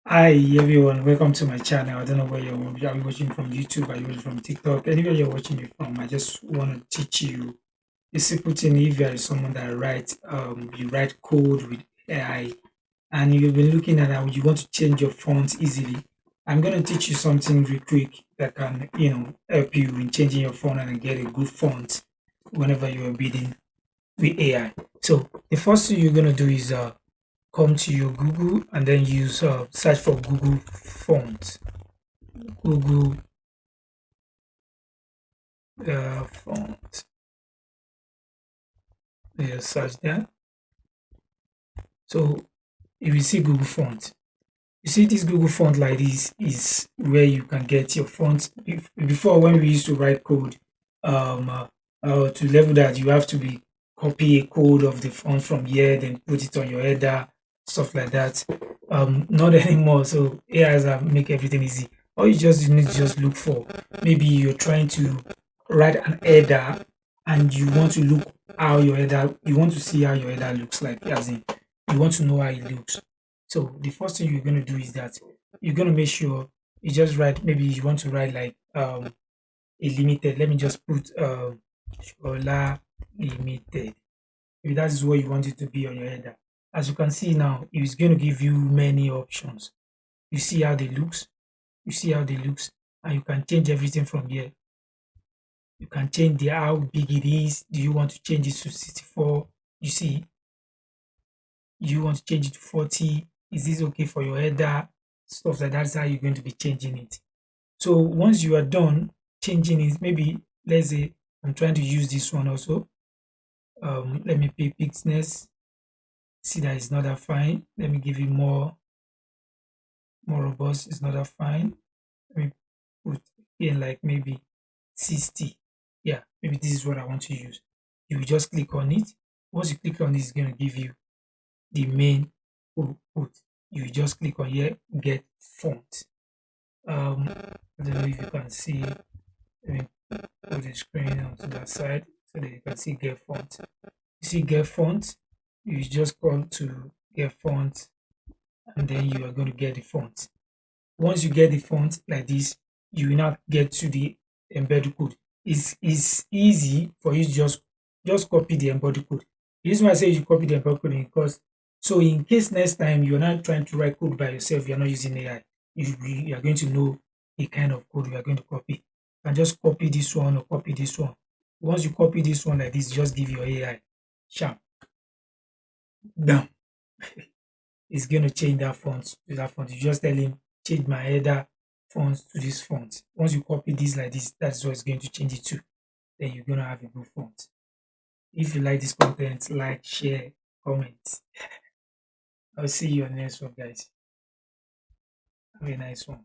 Hi everyone, welcome to my channel. I don't know where are you watching from YouTube, are you watching from TikTok, anywhere you're watching me from. I just want to teach you a simple thing. If you are someone that you write code with AI, and you've been looking at how you want to change your font easily. I'm going to teach you something real quick that can, help you in changing your font and get a good font whenever you are bidding with AI. So the first thing you're going to do is come to your Google and then use search for Google font. Google font. You search there. So if you see Google font, you see this Google font like this is where you can get your font. Before, when we used to write code, um, uh, to level that you have to be copy a code of the font from here, then put it on your header, stuff like that. Not anymore. So AI has make everything easy. All you need to just look for. Maybe you're trying to write an header and you want to look how your header. You want to see how your header looks like, as in you want to know how it looks. So the first thing you're going to do is that you're going to make sure you just write, maybe you want to write like a limited. Let me just put Shola limited. If that is what you want it to be on your header. As you can see now, it's going to give you many options. You see how they looks, you see how they looks, and you can change everything from here. You can change the how big it is. Do you want to change it to 64? You see, you want to change it to 40? Is this okay for your header? Stuff like that's how you're going to be changing it. So once you are done changing it, maybe let's say I'm trying to use this one also. Let me pick Pixness. See that it's not that fine. Let me give it more robust. It's not that fine. Let me put in like maybe 60. Yeah, maybe this is what I want to use. You will just click on it. Once you click on it, it's going to give you the main output. You just click on here, get font. I don't know if you can see. Let me put the screen onto that side so that you can see get font. You see get font, you just come to get font and then you are going to get the font. Once you get the font like this, you will now get to the embed code. It's easy for you to just copy the embed code. The reason why I say you copy the embed code is because so in case next time you're not trying to write code by yourself, you're not using AI, you are going to know the kind of code you are going to copy. You can just copy this one or copy this one. Once you copy this one like this, just give your AI sharp down. It's going to change that font to that font. You just tell him change my header font to this font. Once you copy this like this, that's what it's going to change it to. Then you're going to have a good font. If you like this content, like, share, comment. I'll see you on the next one, guys. Have a nice one.